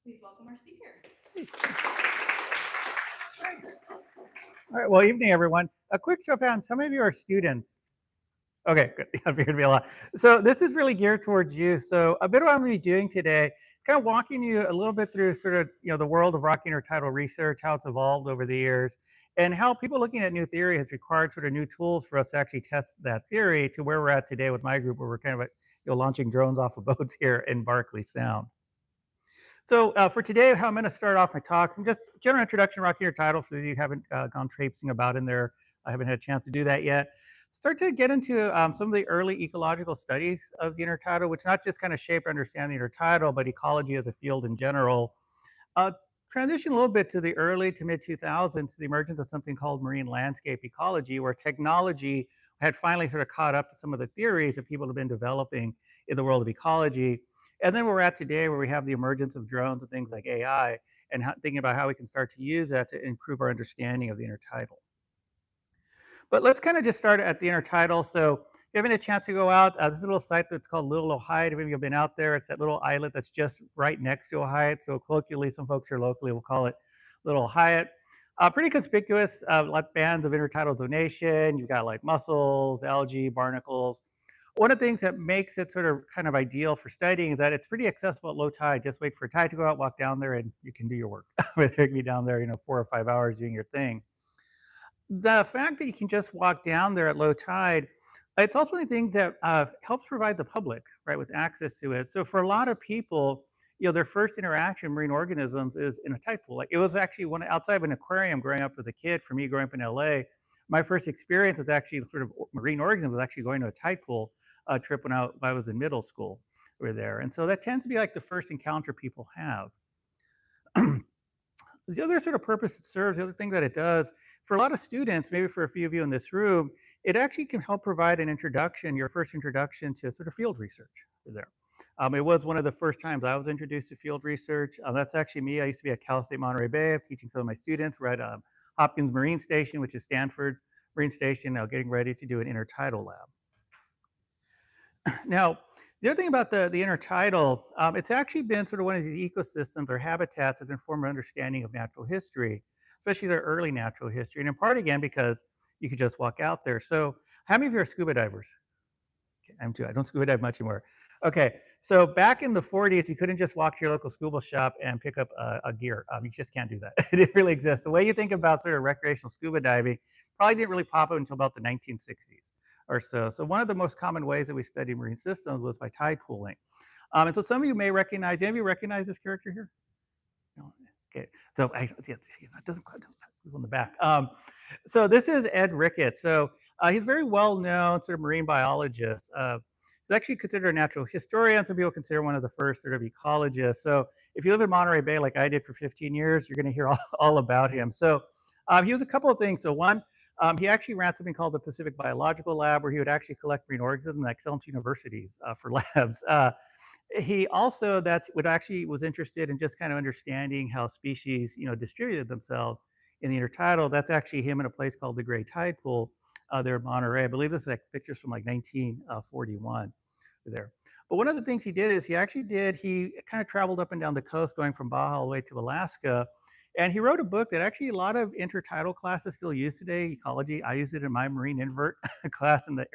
Please welcome our speaker. All right, well, evening, everyone. A quick show of hands. How many of you are students? Okay, good. I figured it'd be a lot. So this is really geared towards you. So a bit of what I'm going to be doing today, kind of walking you a little bit through sort of, the world of rock intertidal research, how it's evolved over the years, and how people looking at new theory has required sort of new tools for us to actually test that theory to where we're at today with my group, where we're kind of, launching drones off of boats here in Barkley Sound. So for today, how I'm going to start off my talk, and just general introduction, rock intertidal, for those of you who haven't gone traipsing about in there. I haven't had a chance to do that yet. Start to get into some of the early ecological studies of the intertidal, which not just kind of shaped understanding the intertidal, but ecology as a field in general. Uh, Transition a little bit to the early to mid 2000s to the emergence of something called marine landscape ecology, where technology had finally sort of caught up to some of the theories that people have been developing in the world of ecology. And then where we're at today, where we have the emergence of drones and things like AI, and thinking about how we can start to use that to improve our understanding of the intertidal. But let's kind of just start at the intertidal. So if you haven't had a chance to go out, there's a little site that's called Little Ohio. If you've been out there, it's that little islet that's just right next to Ohio. So colloquially, some folks here locally will call it Little Hyatt. Pretty conspicuous, like bands of intertidal zonation. You've got like mussels, algae, barnacles. One of the things that makes it sort of kind of ideal for studying is that it's pretty accessible at low tide. Just wait for tide to go out, walk down there, and you can do your work. Whether it be down there, 4 or 5 hours doing your thing. The fact that you can just walk down there at low tide, it's also one of the things that helps provide the public, right, with access to it. So for a lot of people, their first interaction with marine organisms is in a tide pool. Like it was actually one outside of an aquarium growing up as a kid. For me, growing up in LA, my first experience was actually sort of marine organisms was actually going to a tide pool trip when I was in middle school over there. And so that tends to be like the first encounter people have. The other sort of purpose it serves, the other thing that it does, for a lot of students, maybe for a few of you in this room, it actually can help provide an introduction, your first introduction to sort of field research there. It was one of the first times I was introduced to field research. That's actually me. I used to be at Cal State Monterey Bay. I'm teaching some of my students. We're at Hopkins Marine Station, which is Stanford Marine Station, now getting ready to do an intertidal lab. Now, the other thing about the intertidal, it's actually been sort of one of these ecosystems or habitats that inform our understanding of natural history, especially the early natural history, and in part again because you could just walk out there. So, how many of you are scuba divers? Okay, I'm too. I don't scuba dive much anymore. Okay, so back in the 40s, you couldn't just walk to your local scuba shop and pick up a gear. You just can't do that. It didn't really exist. The way you think about sort of recreational scuba diving probably didn't really pop up until about the 1960s or so. So one of the most common ways that we study marine systems was by tide pooling. And so some of you may recognize. Any of you recognize this character here? No. Okay. So yeah, it doesn't quite on the back. So this is Ed Ricketts. So he's very well known sort of marine biologist. He's actually considered a natural historian. Some people consider one of the first sort of ecologists. So if you live in Monterey Bay like I did for 15 years, you're going to hear all about him. So he was a couple of things. So one, he actually ran something called the Pacific Biological Lab, where he would actually collect marine organisms and sell them to universities for labs. He also that's what actually was interested in just kind of understanding how species distributed themselves in the intertidal. That's actually him in a place called the Great Tide Pool there in Monterey. I believe this is like pictures from like 1941 there. But one of the things he did is he kind of traveled up and down the coast, going from Baja all the way to Alaska. And he wrote a book that actually a lot of intertidal classes still use today, ecology. I used it in my marine invert class in the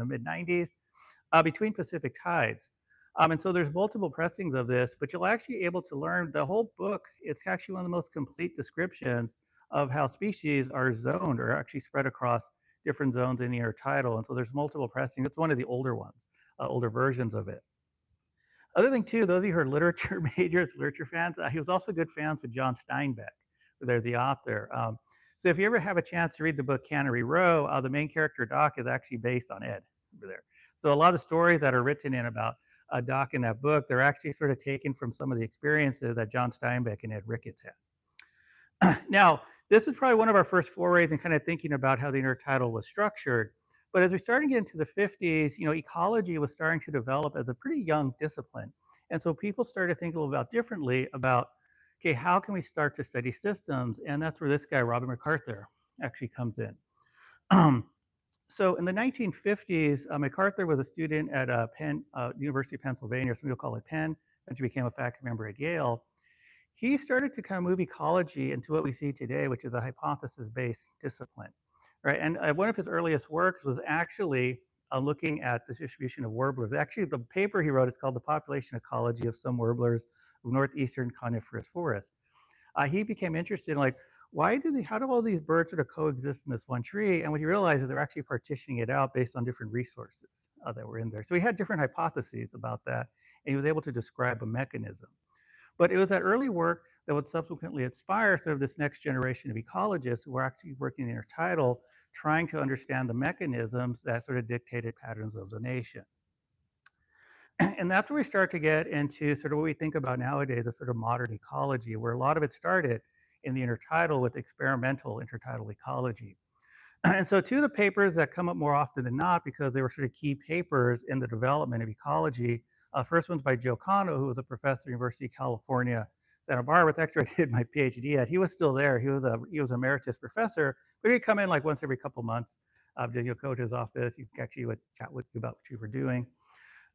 mid 90s, between Pacific tides. And so there's multiple pressings of this, but you'll actually be able to learn the whole book. It's actually one of the most complete descriptions of how species are zoned or actually spread across different zones in the intertidal. And so there's multiple pressings. It's one of the older ones, older versions of it. Other thing too, those of you who are literature majors, literature fans, he was also good fans with John Steinbeck. They're the author. So if you ever have a chance to read the book Cannery Row, the main character Doc is actually based on Ed over there. So a lot of stories that are written in about Doc in that book, they're actually sort of taken from some of the experiences that John Steinbeck and Ed Ricketts had. Now, this is probably one of our first forays in kind of thinking about how the intertidal was structured. But as we started to get into the 50s, ecology was starting to develop as a pretty young discipline. And so people started thinking a little bit differently about, okay, how can we start to study systems? And that's where this guy, Robert MacArthur, actually comes in. So in the 1950s, MacArthur was a student at University of Pennsylvania, some people call it Penn, and she became a faculty member at Yale. He started to kind of move ecology into what we see today, which is a hypothesis-based discipline, right? And one of his earliest works was actually looking at the distribution of warblers. Actually, the paper he wrote is called "The Population Ecology of Some Warblers of Northeastern Coniferous Forests." He became interested in like, how do all these birds sort of coexist in this one tree? And when he realized that they're actually partitioning it out based on different resources that were in there. So he had different hypotheses about that, and he was able to describe a mechanism. But it was that early work that would subsequently inspire sort of this next generation of ecologists who were actually working in intertidal, trying to understand the mechanisms that sort of dictated patterns of zonation. And that's where we start to get into sort of what we think about nowadays as sort of modern ecology, where a lot of it started in the intertidal with experimental intertidal ecology. And so two of the papers that come up more often than not, because they were sort of key papers in the development of ecology, first one's by Joe Cano, who was a professor at the University of California, Santa Barbara. That's actually I did my PhD at. He was still there. He was an emeritus professor, but he'd come in like once every couple months. Go to his office. You actually would chat with you about what you were doing.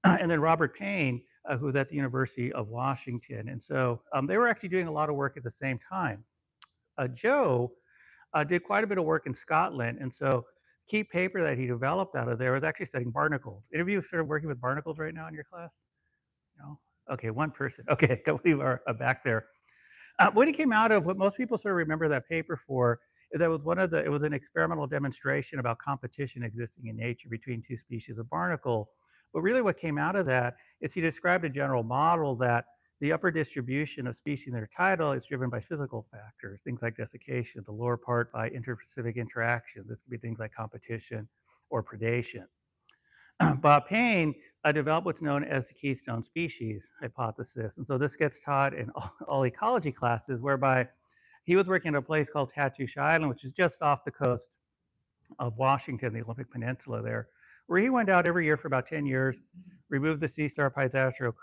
And then Robert Payne, who was at the University of Washington. And so they were actually doing a lot of work at the same time. Joe did quite a bit of work in Scotland. And so key paper that he developed out of there was actually studying barnacles. Any of you sort of working with barnacles right now in your class? No? Okay, one person. Okay, a couple of you are back there. What he came out of, what most people sort of remember that paper for, is that it was an experimental demonstration about competition existing in nature between two species of barnacle. But really what came out of that is he described a general model that the upper distribution of species that are tidal is driven by physical factors, things like desiccation, the lower part by interspecific interaction. This could be things like competition or predation. Bob Payne developed what's known as the keystone species hypothesis. And so this gets taught in all ecology classes, whereby he was working at a place called Tatoosh Island, which is just off the coast of Washington, the Olympic Peninsula there, where he went out every year for about 10 years, removed the sea star Pysastro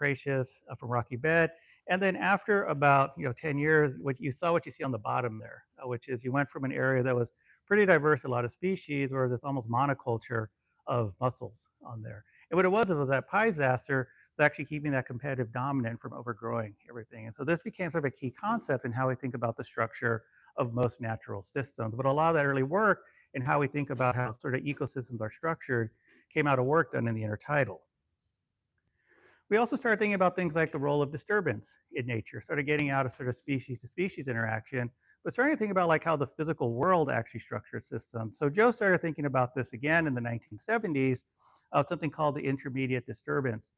from rocky bed. And then after about 10 years, what you see on the bottom there, which is you went from an area that was pretty diverse, a lot of species, where this almost monoculture of mussels on there. And what it was that Pysaster was actually keeping that competitive dominant from overgrowing everything. And so this became sort of a key concept in how we think about the structure of most natural systems. But a lot of that early work and how we think about how sort of ecosystems are structured came out of work done in the intertidal. We also started thinking about things like the role of disturbance in nature, started getting out of sort of species to species interaction, but starting to think about like how the physical world actually structures systems. So Joe started thinking about this again in the 1970s of something called the intermediate disturbance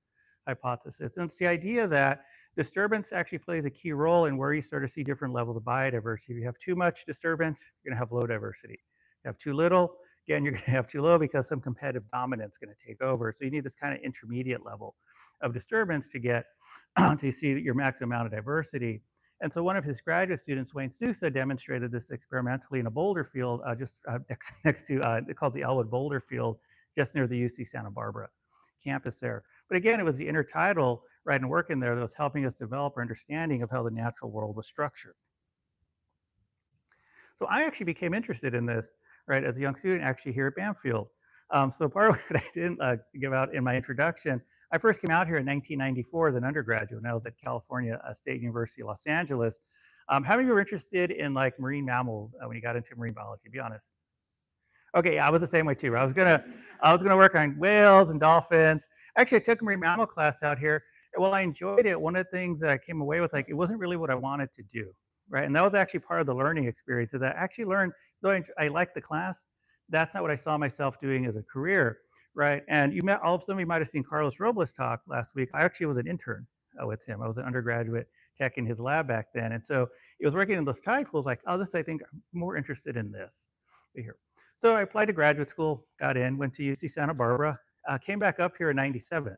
hypothesis. And it's the idea that disturbance actually plays a key role in where you start to see different levels of biodiversity. If you have too much disturbance, you're gonna have low diversity. If you have too little, again, you're gonna have too low because some competitive dominance is gonna take over. So you need this kind of intermediate level of disturbance to get to see your maximum amount of diversity. And so one of his graduate students, Wayne Sousa, demonstrated this experimentally in a boulder field just next to, called the Elwood Boulder Field, just near the UC Santa Barbara campus there. But again, it was the intertidal right and work in there that was helping us develop our understanding of how the natural world was structured. So I actually became interested in this, right, as a young student actually here at Banfield. So part of what I didn't give out in my introduction, I first came out here in 1994 as an undergraduate, and I was at California State University, Los Angeles. How many of you were interested in like marine mammals when you got into marine biology? Be honest. Okay, yeah, I was the same way too. I was gonna work on whales and dolphins. Actually, I took a marine mammal class out here, and while I enjoyed it, one of the things that I came away with, like, it wasn't really what I wanted to do, right? And that was actually part of the learning experience. Is that I actually learned, though I liked the class, that's not what I saw myself doing as a career, right? And all of some of you might have seen Carlos Robles talk last week. I actually was an intern with him. I was an undergraduate tech in his lab back then, and so it was working in those tide pools. Like, oh, this I think I'm more interested in this here. So I applied to graduate school, got in, went to UC Santa Barbara, came back up here in '97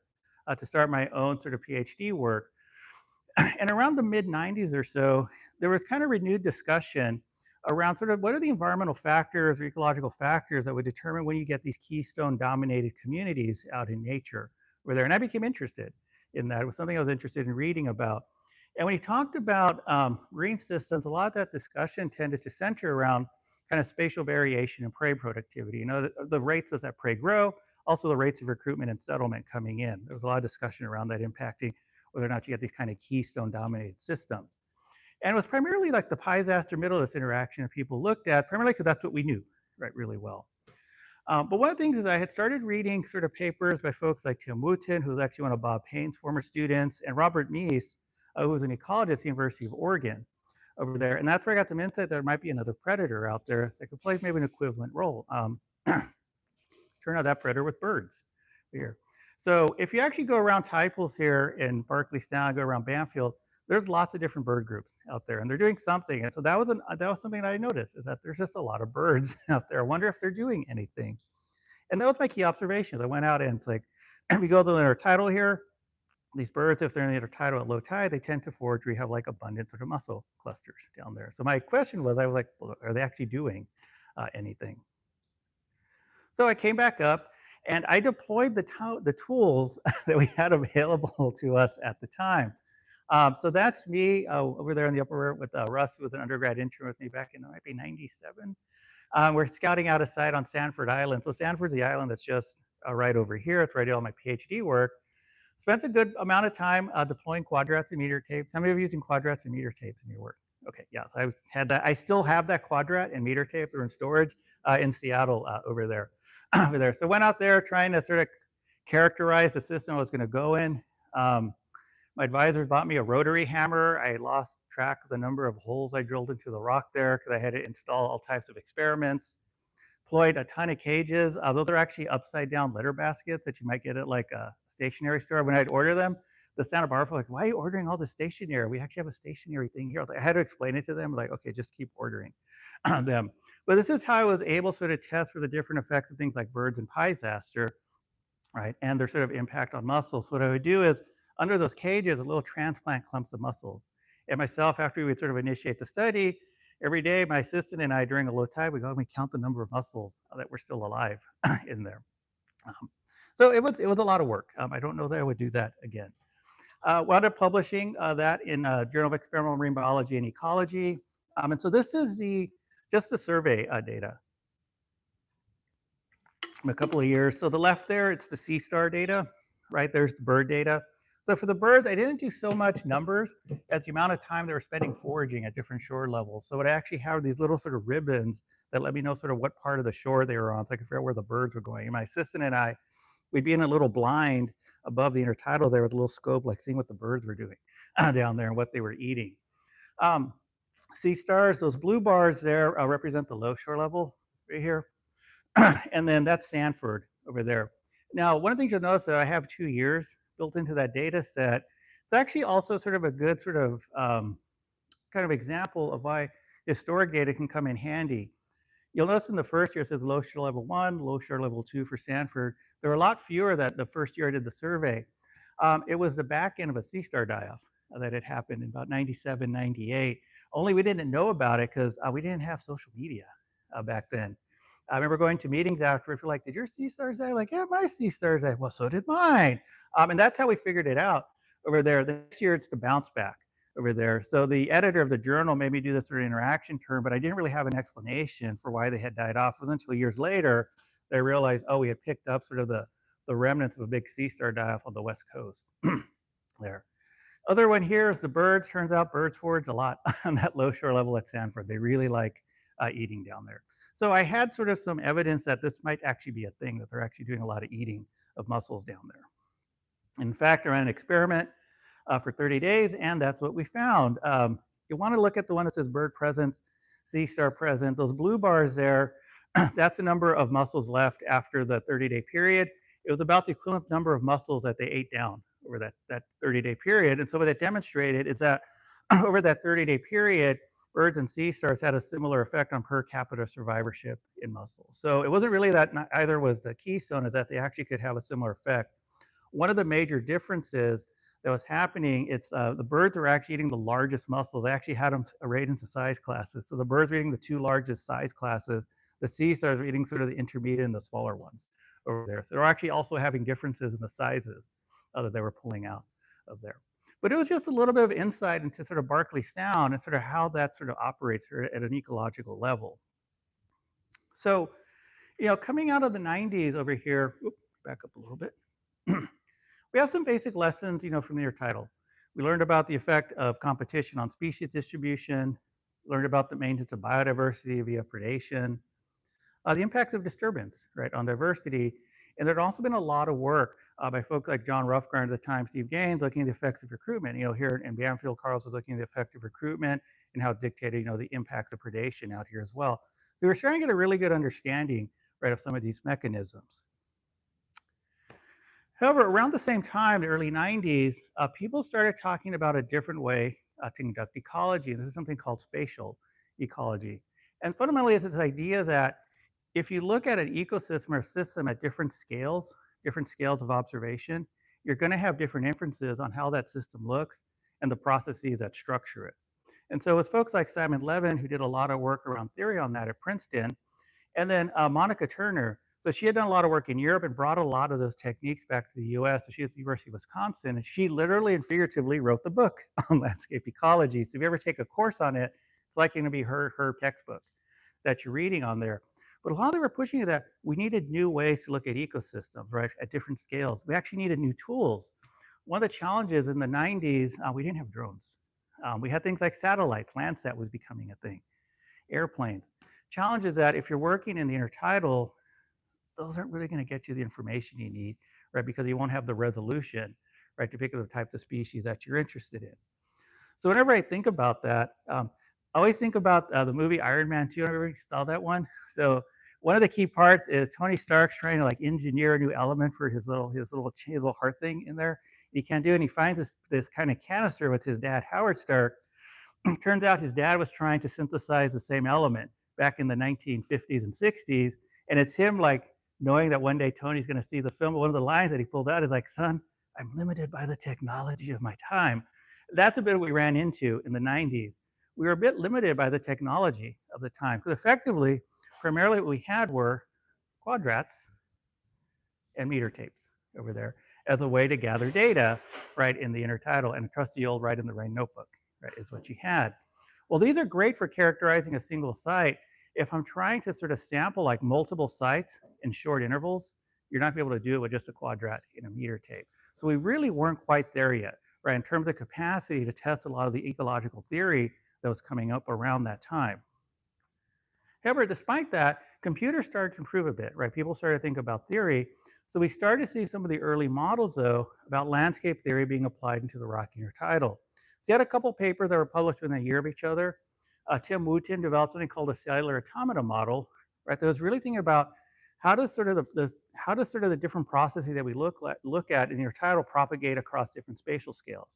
to start my own sort of PhD work. And around the mid 90s or so, there was kind of renewed discussion around sort of what are the environmental factors or ecological factors that would determine when you get these keystone dominated communities out in nature over there. And I became interested in that. It was something I was interested in reading about. And when he talked about marine systems, a lot of that discussion tended to center around kind of spatial variation and prey productivity. The rates as that prey grow, also the rates of recruitment and settlement coming in. There was a lot of discussion around that impacting whether or not you get these kind of keystone dominated systems. And it was primarily like the Piesaster Middleist interaction that people looked at, primarily because that's what we knew, right, really well. But one of the things is I had started reading sort of papers by folks like Tim Wooten, who was actually one of Bob Payne's former students, and Robert Meese, who was an ecologist at the University of Oregon over there. And that's where I got some insight that there might be another predator out there that could play maybe an equivalent role. Turn out that predator with birds here. So if you actually go around tide pools here in Barkley Sound, go around Banfield, there's lots of different bird groups out there, and they're doing something. And so that was something that I noticed, is that there's just a lot of birds out there. I wonder if they're doing anything. And that was my key observations. I went out and it's like, if you go to the intertidal here, these birds, if they're in the intertidal at low tide, they tend to forage where you have like abundant sort of mussel clusters down there. So my question was, I was like, well, are they actually doing anything? So I came back up and I deployed the tools that we had available to us at the time. So that's me over there in the upper room with Russ, who was an undergrad intern with me back in, it might be 97. We're scouting out a site on Sanford Island. So Sanford's the island that's just right over here. It's where I did all my PhD work. Spent a good amount of time deploying quadrats and meter tapes. How many of you using quadrats and meter tapes in your work? Okay, yeah, so I had that. I still have that quadrat and meter tape. They're in storage in Seattle over there. Over there. So went out there trying to sort of characterize the system I was going to go in. My advisors bought me a rotary hammer. I lost track of the number of holes I drilled into the rock there because I had to install all types of experiments. Deployed a ton of cages. Those are actually upside down litter baskets that you might get at like a stationery store. When I'd order them, the Santa Barbara, like, why are you ordering all this stationery? We actually have a stationary thing here. I had to explain it to them, like, okay, just keep ordering them. But this is how I was able to sort of test for the different effects of things like birds and Piesaster, right? And their sort of impact on mussels. So what I would do is under those cages, a little transplant clumps of mussels. And myself, after we would sort of initiate the study, every day my assistant and I during a low tide, we go and we count the number of mussels that were still alive in there. So it was a lot of work. I don't know that I would do that again. Wound up publishing that in Journal of Experimental Marine Biology and Ecology. And so this is just the survey data from a couple of years. So the left there, it's the sea star data, right? There's the bird data. So for the birds, I didn't do so much numbers as the amount of time they were spending foraging at different shore levels. So it actually had these little sort of ribbons that let me know sort of what part of the shore they were on, so I could figure out where the birds were going. And my assistant and I, we'd be in a little blind above the intertidal there with a little scope, like seeing what the birds were doing down there and what they were eating. Sea stars, those blue bars there represent the low shore level right here. And then that's Sanford over there. Now, one of the things you'll notice that I have 2 years built into that data set. It's actually also sort of a good sort of kind of example of why historic data can come in handy. You'll notice in the first year it says low shore level 1, low shore level 2 for Sanford. There were a lot fewer that the first year I did the survey. It was the back end of a sea star die-off that had happened in about 97, 98. Only we didn't know about it because we didn't have social media back then. I remember going to meetings after, if you're like, did your sea stars die? Like, yeah, my sea stars died. Well, so did mine. And that's how we figured it out over there. This year it's the bounce back over there. So the editor of the journal made me do this sort of interaction term, but I didn't really have an explanation for why they had died off. It wasn't until years later they realized, oh, we had picked up sort of the remnants of a big sea star die off on the West Coast there. Other one here is the birds. Turns out birds forage a lot on that low shore level at Sanford. They really like eating down there. So I had sort of some evidence that this might actually be a thing, that they're actually doing a lot of eating of mussels down there. In fact, I ran an experiment for 30 days, and that's what we found. You want to look at the one that says bird present, sea star present. Those blue bars there, that's the number of mussels left after the 30-day period. It was about the equivalent number of mussels that they ate down over that 30-day period. And so what it demonstrated is that over that 30-day period, birds and sea stars had a similar effect on per capita survivorship in mussels. So it wasn't really that either was the keystone, is that they actually could have a similar effect. One of the major differences that was happening, it's the birds were actually eating the largest mussels. They actually had them arrayed into size classes. So the birds were eating the 2 largest size classes. The sea stars were eating sort of the intermediate and the smaller ones over there. So they're actually also having differences in the sizes that they were pulling out of there. But it was just a little bit of insight into sort of Barkley Sound and sort of how that sort of operates at an ecological level. So, you know, coming out of the 90s over here, back up a little bit. We have some basic lessons, you know, from the intertidal. We learned about the effect of competition on species distribution, learned about the maintenance of biodiversity via predation, the impacts of disturbance, right, on diversity. And there'd also been a lot of work by folks like John Roughgarden at the time, Steve Gaines, looking at the effects of recruitment. Here in Banfield, Carlos was looking at the effect of recruitment and how it dictated, the impacts of predation out here as well. So we're starting to get a really good understanding, right, of some of these mechanisms. However, around the same time, the early 90s, people started talking about a different way to conduct ecology. And this is something called spatial ecology. And fundamentally, it's this idea that if you look at an ecosystem or a system at different scales of observation, you're going to have different inferences on how that system looks and the processes that structure it. And so it's folks like Simon Levin who did a lot of work around theory on that at Princeton, and then Monica Turner. So she had done a lot of work in Europe and brought a lot of those techniques back to the US. So she was at the University of Wisconsin, and she literally and figuratively wrote the book on landscape ecology. So if you ever take a course on it, it's like going to be her textbook that you're reading on there. But while they were pushing that, we needed new ways to look at ecosystems, right, at different scales. We actually needed new tools. One of the challenges in the 90s, we didn't have drones. We had things like satellites. Landsat was becoming a thing, airplanes. Challenge is that if you're working in the intertidal, those aren't really going to get you the information you need, right? Because you won't have the resolution, right, to pick up the types of species that you're interested in. So whenever I think about that, I always think about the movie Iron Man 2. Everybody saw that one? So one of the key parts is Tony Stark's trying to like engineer a new element for his little heart thing in there. He can't do it. And he finds this kind of canister with his dad, Howard Stark. Turns out his dad was trying to synthesize the same element back in the 1950s and 60s. And it's him like knowing that one day Tony's going to see the film. One of the lines that he pulls out is like, son, I'm limited by the technology of my time. That's a bit we ran into in the 90s. We were a bit limited by the technology of the time because effectively, primarily what we had were quadrats and meter tapes over there as a way to gather data, right, in the intertidal, and a trusty old write in the rain notebook, right, is what you had. Well, these are great for characterizing a single site. If I'm trying to sort of sample like multiple sites in short intervals, you're not gonna be able to do it with just a quadrat in a meter tape. So we really weren't quite there yet, right, in terms of capacity to test a lot of the ecological theory that was coming up around that time. However, despite that, computers started to improve a bit, right? People started to think about theory. So we started to see some of the early models, though, about landscape theory being applied into the rock intertidal. So you had a couple papers that were published within a year of each other. Tim Wooten developed something called a cellular automata model, right? That was really thinking about how does sort of the different processes that we look at in the intertidal propagate across different spatial scales.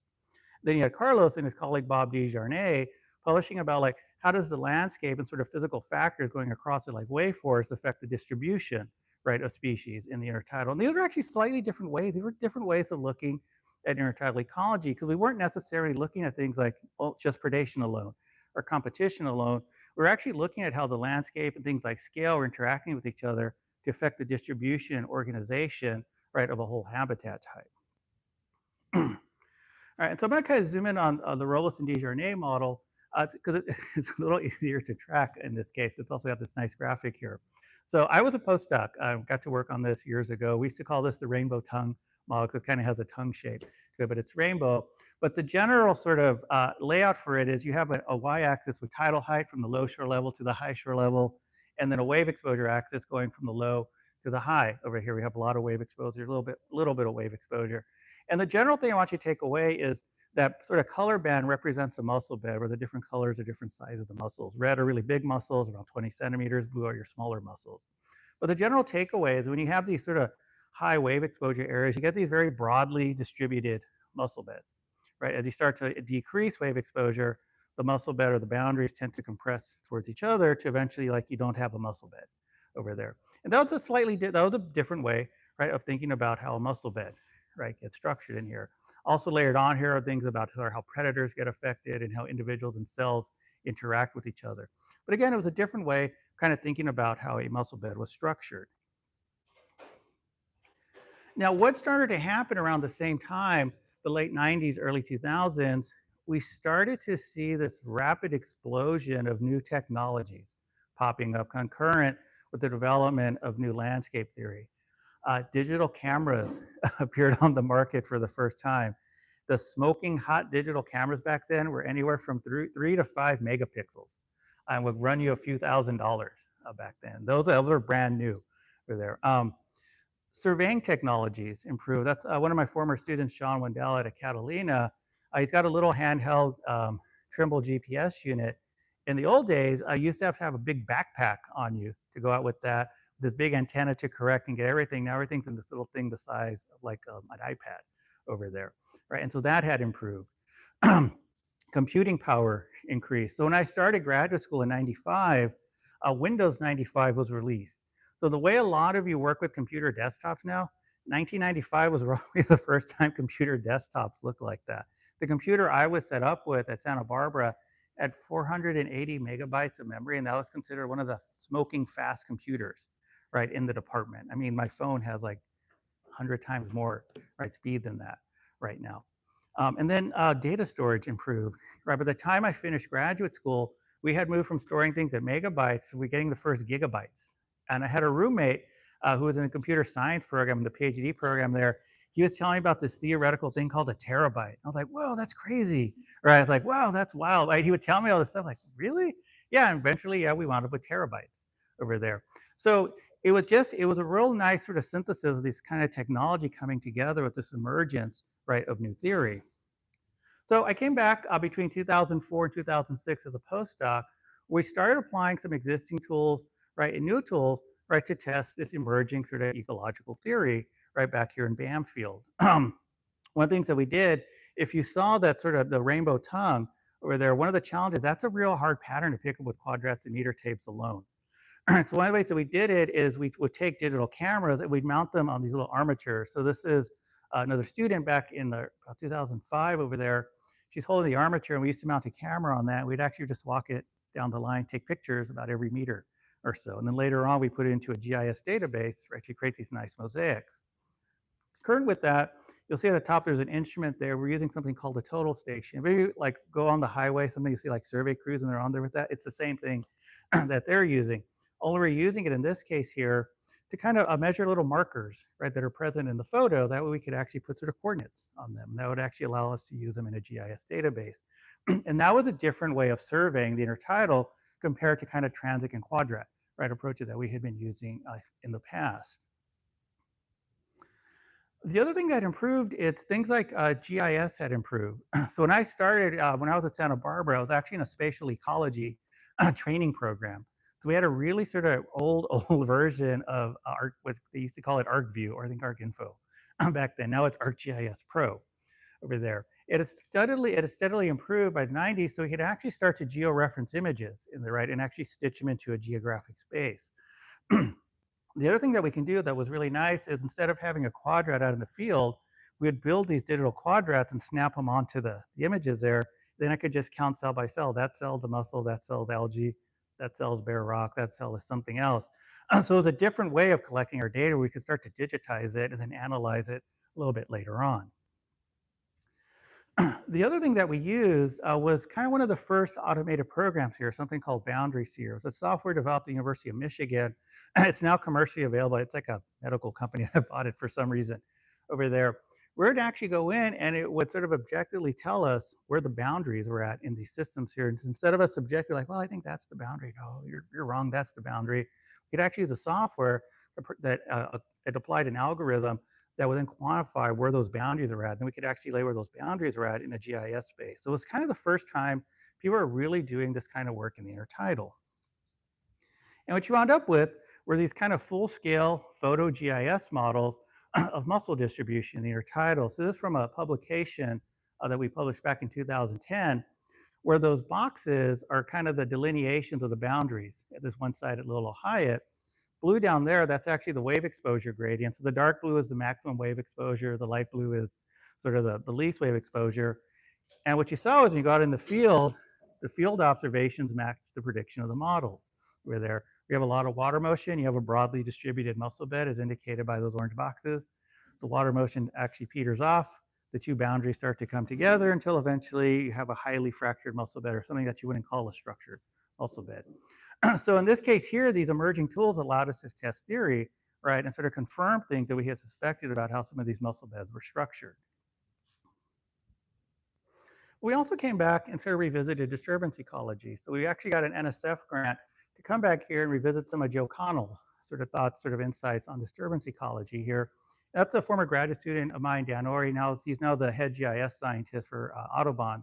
Then you had Carlos and his colleague Bob Desjarnais publishing about like how does the landscape and sort of physical factors going across it like wave force affect the distribution, right, of species in the intertidal. And these are actually slightly different ways. These were different ways of looking at intertidal ecology because we weren't necessarily looking at things like just predation alone or competition alone. We're actually looking at how the landscape and things like scale are interacting with each other to affect the distribution and organization, right, of a whole habitat type. All right, and so I'm going to kind of zoom in on the Robles and Desjarnais model because it's a little easier to track in this case. It's also got this nice graphic here. So I was a postdoc. I got to work on this years ago. We used to call this the rainbow tongue model because it kind of has a tongue shape to it, but it's rainbow. But the general sort of layout for it is you have a y-axis with tidal height from the low shore level to the high shore level, and then a wave exposure axis going from the low to the high. Over here we have a lot of wave exposure, a little bit of wave exposure. And the general thing I want you to take away is that sort of color band represents a muscle bed where the different colors are different sizes of the muscles. Red are really big muscles, around 20 centimeters. Blue are your smaller muscles. But the general takeaway is when you have these sort of high wave exposure areas, you get these very broadly distributed muscle beds, right? As you start to decrease wave exposure, the muscle bed or the boundaries tend to compress towards each other to eventually like you don't have a muscle bed over there. And that was a different way, right, of thinking about how a muscle bed, right, gets structured in here. Also layered on here are things about how predators get affected and how individuals and cells interact with each other. But again, it was a different way kind of thinking about how a muscle bed was structured. Now, what started to happen around the same time, the late 90s, early 2000s, we started to see this rapid explosion of new technologies popping up concurrent with the development of new landscape theory. Digital cameras appeared on the market for the first time. the smoking hot digital cameras back then were anywhere from 3 to 5 megapixels and would run you a few $1,000s back then. Those are brand new over there. Surveying technologies improved. That's one of my former students, Sean Wendell at Catalina. He's got a little handheld Trimble GPS unit. In the old days, I used to have a big backpack on you to go out with that, this big antenna to correct and get everything. Now everything's in this little thing the size of like an iPad over there, right? And so that had improved. Computing power increased. So when I started graduate school in 95, Windows 95 was released. So the way a lot of you work with computer desktops now, 1995 was probably the first time computer desktops looked like that. The computer I was set up with at Santa Barbara had 480 megabytes of memory, and that was considered one of the smoking fast computers, right, in the department. I mean, my phone has like 100 times more, right, speed than that right now. And then data storage improved, right? By the time I finished graduate school, we had moved from storing things at megabytes to we getting the first gigabytes. And I had a roommate who was in a computer science program, the PhD program there. He was telling me about this theoretical thing called a terabyte. I was like, whoa, that's crazy. Or I was like, wow, that's wild. Right? He would tell me all this stuff like, really? Yeah, and eventually, yeah, we wound up with terabytes over there. So it was a real nice sort of synthesis of this kind of technology coming together with this emergence, right, of new theory. So I came back between 2004 and 2006 as a postdoc. We started applying some existing tools, right, and new tools, right, to test this emerging sort of ecological theory, right, back here in Bamfield. One of the things that we did, if you saw that sort of the rainbow tongue over there, one of the challenges, that's a real hard pattern to pick up with quadrats and meter tapes alone. So one of the ways that we did it is we would take digital cameras and we'd mount them on these little armatures. So this is another student back in the 2005 over there. She's holding the armature, and we used to mount a camera on that. We'd actually just walk it down the line, take pictures about every meter or so. And then later on, we put it into a GIS database, right, to create these nice mosaics. Current with that, you'll see at the top there's an instrument there. We're using something called a total station. If you like go on the highway, something you see like survey crews and they're on there with that, it's the same thing that they're using. Only we're using it in this case here to kind of measure little markers, right, that are present in the photo. That way we could actually put sort of coordinates on them. That would actually allow us to use them in a GIS database. And that was a different way of surveying the intertidal compared to kind of transect and quadrat, right, approaches that we had been using in the past. The other thing that improved, it's things like GIS had improved. So when I started, when I was at Santa Barbara, I was actually in a spatial ecology training program. So we had a really sort of old version of what they used to call it ArcView, or I think ArcInfo back then. Now it's ArcGIS Pro over there. It has steadily improved by the 90s, so we could actually start to georeference images in the right and actually stitch them into a geographic space. The other thing that we can do that was really nice is instead of having a quadrat out in the field, we would build these digital quadrats and snap them onto the images there. Then I could just count cell by cell. That cell's a mussel, that cell's algae, that cell's bare rock, that cell is something else. So it was a different way of collecting our data. We could start to digitize it and then analyze it a little bit later on. The other thing that we used was kind of one of the first automated programs here, something called Boundary Seer. It's a software developed at the University of Michigan. It's now commercially available. It's like a medical company that bought it for some reason over there. Where it actually go in and it would sort of objectively tell us where the boundaries were at in these systems here. And instead of us subjectively like, well, I think that's the boundary. No, you're wrong. That's the boundary. We could actually use a software that it applied an algorithm that would then quantify where those boundaries are at. And we could actually lay where those boundaries are at in a GIS space. So it was kind of the first time people are really doing this kind of work in the intertidal. And what you wound up with were these kind of full-scale photo GIS models of mussel distribution in the intertidal. So this is from a publication that we published back in 2010, where those boxes are kind of the delineations of the boundaries. There's one side at Little Hyatt. Blue down there, that's actually the wave exposure gradient. So the dark blue is the maximum wave exposure. The light blue is sort of the least wave exposure. And what you saw is when you got in the field observations matched the prediction of the model. Where there, we have a lot of water motion. You have a broadly distributed mussel bed as indicated by those orange boxes. The water motion actually peters off. The two boundaries start to come together until eventually you have a highly fractured mussel bed or something that you wouldn't call a structured mussel bed. So in this case here, these emerging tools allowed us to test theory, right, and sort of confirm things that we had suspected about how some of these mussel beds were structured. We also came back and sort of revisited disturbance ecology. So we actually got an NSF grant to come back here and revisit some of Joe Connell's sort of thoughts, sort of insights on disturbance ecology here. That's a former graduate student of mine, Dan Ori. Now he's now the head GIS scientist for Audubon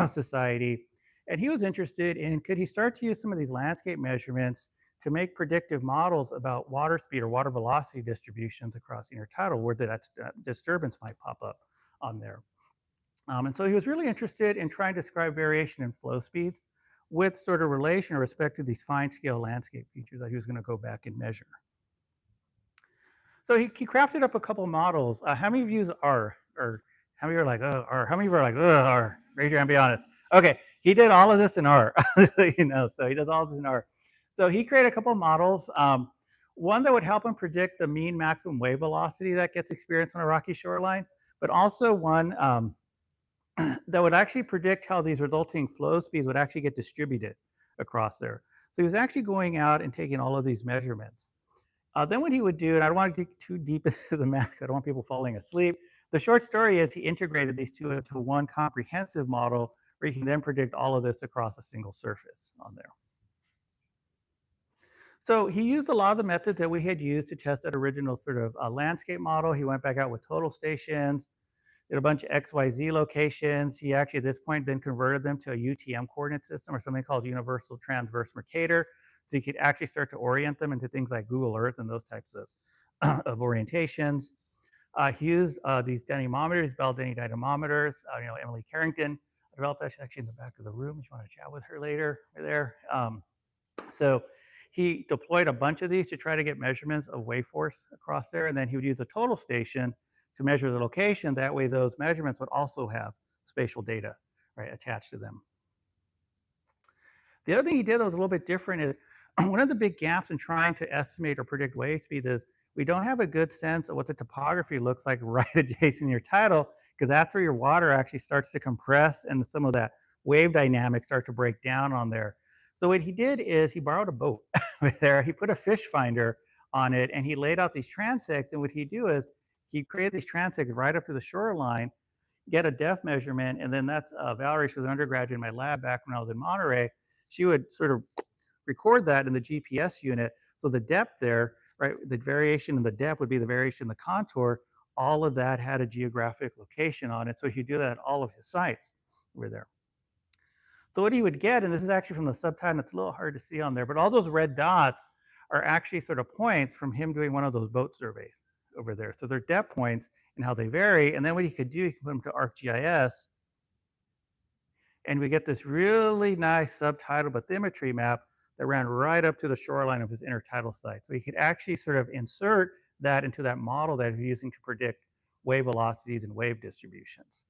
Society, and he was interested in could he start to use some of these landscape measurements to make predictive models about water speed or water velocity distributions across the intertidal, where that disturbance might pop up on there. And so he was really interested in trying to describe variation in flow speeds with sort of relation or respect to these fine scale landscape features that he was going to go back and measure. So he crafted up a couple of models. How many of you use R? Or how many are like, oh, R? How many are like, oh, R? Raise your hand, be honest. Okay, he did all of this in R, so he does all this in R. So he created a couple of models. One that would help him predict the mean maximum wave velocity that gets experienced on a rocky shoreline, but also one that would actually predict how these resulting flow speeds would actually get distributed across there. So he was actually going out and taking all of these measurements. Then what he would do, and I don't want to get too deep into the math, I don't want people falling asleep. The short story is he integrated these two into one comprehensive model where you can then predict all of this across a single surface on there. So he used a lot of the methods that we had used to test that original sort of landscape model. He went back out with total stations, did a bunch of XYZ locations. He actually, at this point, then converted them to a UTM coordinate system or something called Universal Transverse Mercator. So you could actually start to orient them into things like Google Earth and those types of orientations. He used these dynamometers, Bell Denny dynamometers. Emily Carrington developed that. She's actually in the back of the room if you want to chat with her later. Right there. So he deployed a bunch of these to try to get measurements of wave force across there. And then he would use a total station to measure the location. That way those measurements would also have spatial data, right, attached to them. The other thing he did that was a little bit different is one of the big gaps in trying to estimate or predict wave speed is we don't have a good sense of what the topography looks like right adjacent to your tidal, because that's where your water actually starts to compress and some of that wave dynamics start to break down on there. So what he did is he borrowed a boat there, he put a fish finder on it, and he laid out these transects. And what he'd do is he created these transects right up to the shoreline, get a depth measurement, and then that's Valerie, she was an undergraduate in my lab back when I was in Monterey. She would sort of record that in the GPS unit. So the depth there, right, the variation in the depth would be the variation in the contour. All of that had a geographic location on it. So he'd do that at all of his sites over there. So what he would get, and this is actually from the subtitle, it's a little hard to see on there, but all those red dots are actually sort of points from him doing one of those boat surveys over there. So they're depth points and how they vary. And then what he could do, he could put them to ArcGIS, and we get this really nice subtidal bathymetry map that ran right up to the shoreline of his intertidal site. So he could actually sort of insert that into that model that he's using to predict wave velocities and wave distributions.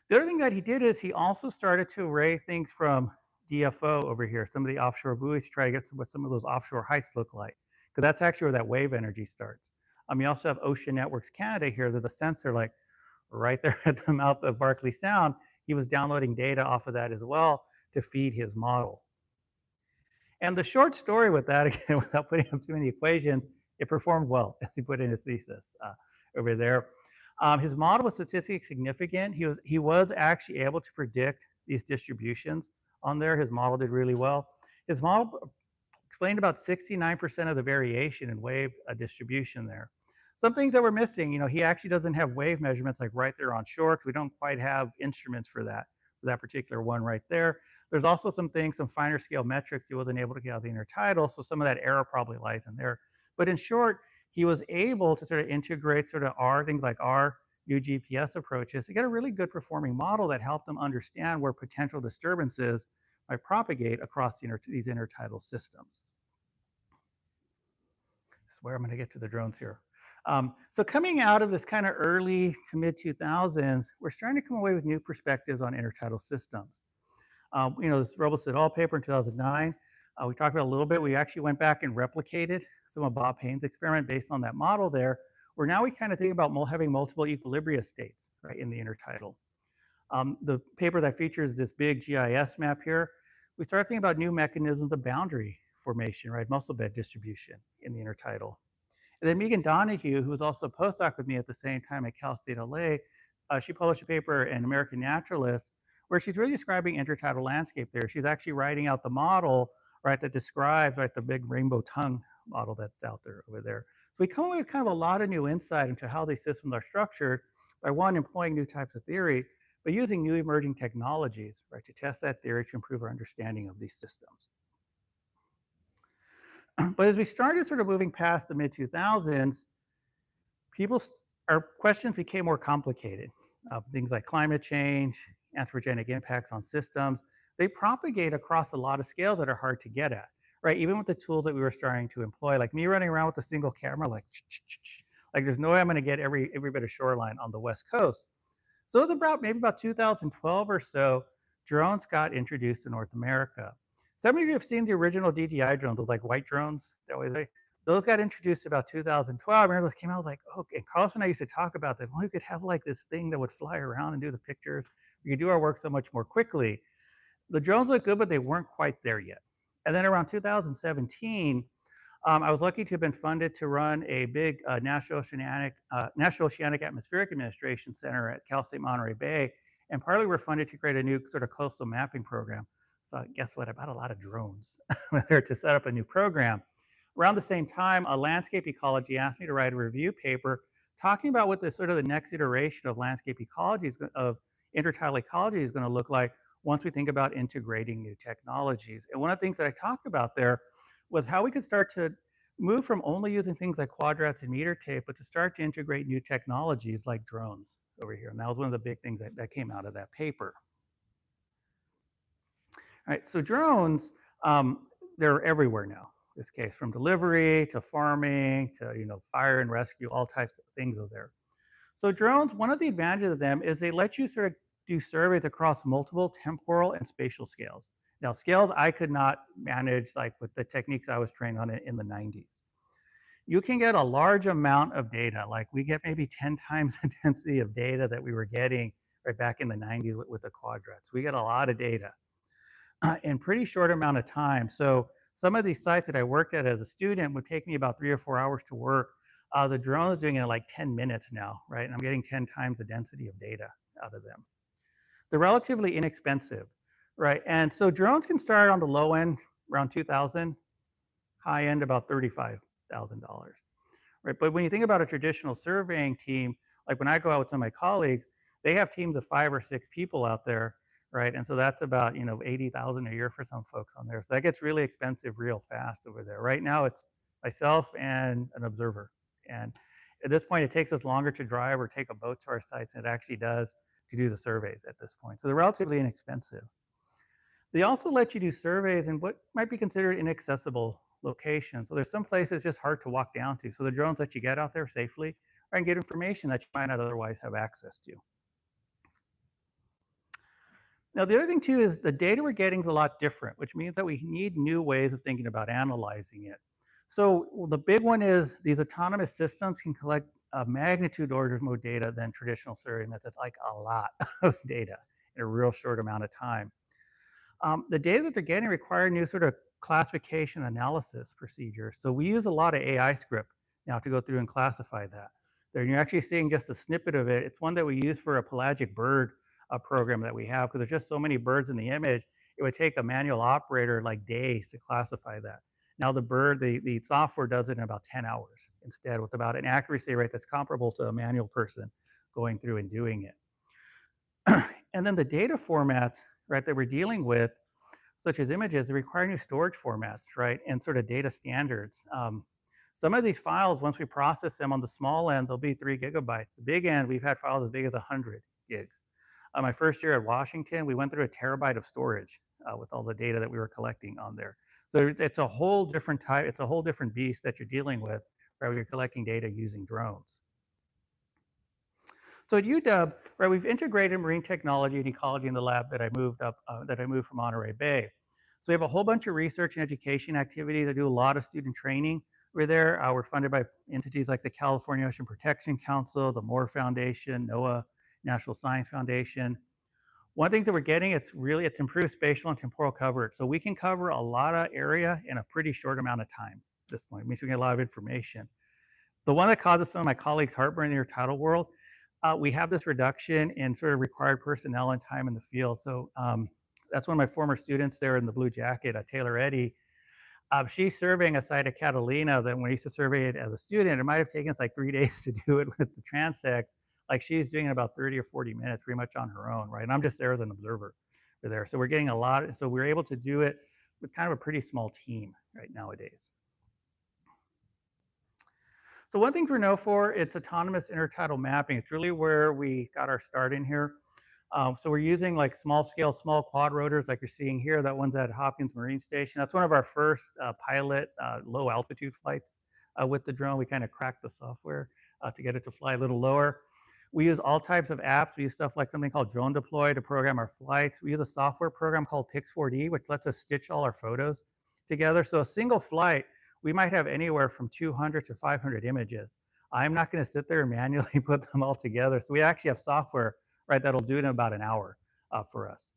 The other thing that he did is he also started to array things from DFO over here, some of the offshore buoys, to try to get what some of those offshore heights look like, because that's actually where that wave energy starts. You also have Ocean Networks Canada here. There's a sensor like right there at the mouth of Barkley Sound. He was downloading data off of that as well to feed his model. And the short story with that, again, without putting up too many equations, it performed well, as he put in his thesis over there. His model was statistically significant. He was actually able to predict these distributions on there. His model did really well. His model explained about 69% of the variation in wave distribution there. Some things that we're missing, he actually doesn't have wave measurements like right there on shore, because we don't quite have instruments for that particular one right there. There's also some things, some finer scale metrics he wasn't able to get out of the intertidal, so some of that error probably lies in there. But in short, he was able to sort of integrate sort of things like our new GPS approaches to get a really good performing model that helped them understand where potential disturbances might propagate across these intertidal systems. This is where I'm going to get to the drones here. So coming out of this kind of early to mid 2000s, we're starting to come away with new perspectives on intertidal systems. This Robles et al. Paper in 2009, we talked about a little bit. We actually went back and replicated some of Bob Payne's experiment based on that model there, where now we kind of think about having multiple equilibria states, right, in the intertidal. The paper that features this big GIS map here, we start thinking about new mechanisms of boundary formation, right, muscle bed distribution in the intertidal. And then Megan Donahue, who was also a postdoc with me at the same time at Cal State LA, she published a paper in American Naturalist where she's really describing intertidal landscape there. She's actually writing out the model, right, that describes, right, the big rainbow tongue model that's out there over there. So we come up with kind of a lot of new insight into how these systems are structured by one, employing new types of theory, but using new emerging technologies, right, to test that theory to improve our understanding of these systems. But as we started sort of moving past the mid 2000s, people, our questions became more complicated. Things like climate change, anthropogenic impacts on systems, they propagate across a lot of scales that are hard to get at, right? Even with the tools that we were starting to employ, like me running around with a single camera, like there's no way I'm going to get every bit of shoreline on the West Coast. So it was about maybe about 2012 or so, drones got introduced to North America. Some of you have seen the original DJI drones, those like white drones. Those got introduced about 2012. I remember those came out, I was like, oh, and Carlos and I used to talk about that. Well, we could have like this thing that would fly around and do the pictures. We could do our work so much more quickly. The drones looked good, but they weren't quite there yet. And then around 2017, I was lucky to have been funded to run a big National Oceanic Atmospheric Administration Center at Cal State Monterey Bay, and partly we're funded to create a new sort of coastal mapping program. So guess what? I bought a lot of drones there to set up a new program. Around the same time, a landscape ecology asked me to write a review paper talking about what the sort of the next iteration of landscape ecology of intertidal ecology is going to look like once we think about integrating new technologies. And one of the things that I talked about there was how we could start to move from only using things like quadrats and meter tape, but to start to integrate new technologies like drones over here. And that was one of the big things that came out of that paper. All right, so drones, they're everywhere now. In this case, from delivery to farming to fire and rescue, all types of things are there. So drones, one of the advantages of them is they let you sort of do surveys across multiple temporal and spatial scales. Now, scales I could not manage like with the techniques I was trained on in the 90s. You can get a large amount of data, like we get maybe 10 times the density of data that we were getting right back in the 90s with the quadrats. We get a lot of data in pretty short amount of time. So some of these sites that I worked at as a student would take me about 3 or 4 hours to work. The drone is doing it in like 10 minutes now, right? And I'm getting 10 times the density of data out of them. They're relatively inexpensive, right? And so drones can start on the low end around 2,000, high end about $35,000, right? But when you think about a traditional surveying team, like when I go out with some of my colleagues, they have teams of 5 or 6 people out there, right? And so that's about 80,000 a year for some folks on there. So that gets really expensive real fast over there. Right now, it's myself and an observer, and at this point, it takes us longer to drive or take a boat to our sites than it actually does to do the surveys at this point. So they're relatively inexpensive. They also let you do surveys in what might be considered inaccessible locations. So there's some places just hard to walk down to. So the drones let you get out there safely and get information that you might not otherwise have access to. Now, the other thing too is the data we're getting is a lot different, which means that we need new ways of thinking about analyzing it. So the big one is these autonomous systems can collect a magnitude orders more data than traditional survey methods, like a lot of data in a real short amount of time. The data that they're getting require new sort of classification analysis procedures. So we use a lot of AI script now to go through and classify that. There, you're actually seeing just a snippet of it. It's one that we use for a pelagic bird program that we have because there's just so many birds in the image. It would take a manual operator like days to classify that. Now the software does it in about 10 hours instead, with about an accuracy rate that's comparable to a manual person going through and doing it. And then the data formats, right, that we're dealing with, such as images, they require new storage formats, right, and sort of data standards. Some of these files, once we process them on the small end, they'll be 3 gigabytes. The big end, we've had files as big as 100 gigs. My first year at Washington, we went through a terabyte of storage with all the data that we were collecting on there. So it's a whole different type, it's a whole different beast that you're dealing with, right, you're collecting data using drones. So at UW, right, we've integrated marine technology and ecology in the lab that I moved from Monterey Bay. So we have a whole bunch of research and education activities. I do a lot of student training. We're there. We're funded by entities like the California Ocean Protection Council, the Moore Foundation, NOAA, National Science Foundation. One thing that we're getting, it's improved spatial and temporal coverage. So we can cover a lot of area in a pretty short amount of time at this point. It means we get a lot of information. The one that causes some of my colleagues heartburn in the intertidal world, We have this reduction in sort of required personnel and time in the field. So that's one of my former students there in the blue jacket, Taylor Eddy. She's surveying a site at Catalina that when we used to survey it as a student, it might have taken us like 3 days to do it with the transect. Like she's doing it about 30 or 40 minutes pretty much on her own, right? And I'm just there as an observer there. So we're getting a lot. So we're able to do it with kind of a pretty small team right nowadays. So one thing we're known for, it's autonomous intertidal mapping. It's really where we got our start in here. So we're using like small scale, small quad rotors like you're seeing here. That one's at Hopkins Marine Station. That's one of our first pilot low altitude flights with the drone. We kind of cracked the software to get it to fly a little lower. We use all types of apps. We use stuff like something called Drone Deploy to program our flights. We use a software program called Pix4D, which lets us stitch all our photos together. So a single flight, we might have anywhere from 200 to 500 images. I'm not going to sit there and manually put them all together. So we actually have software, right, that'll do it in about an hour for us.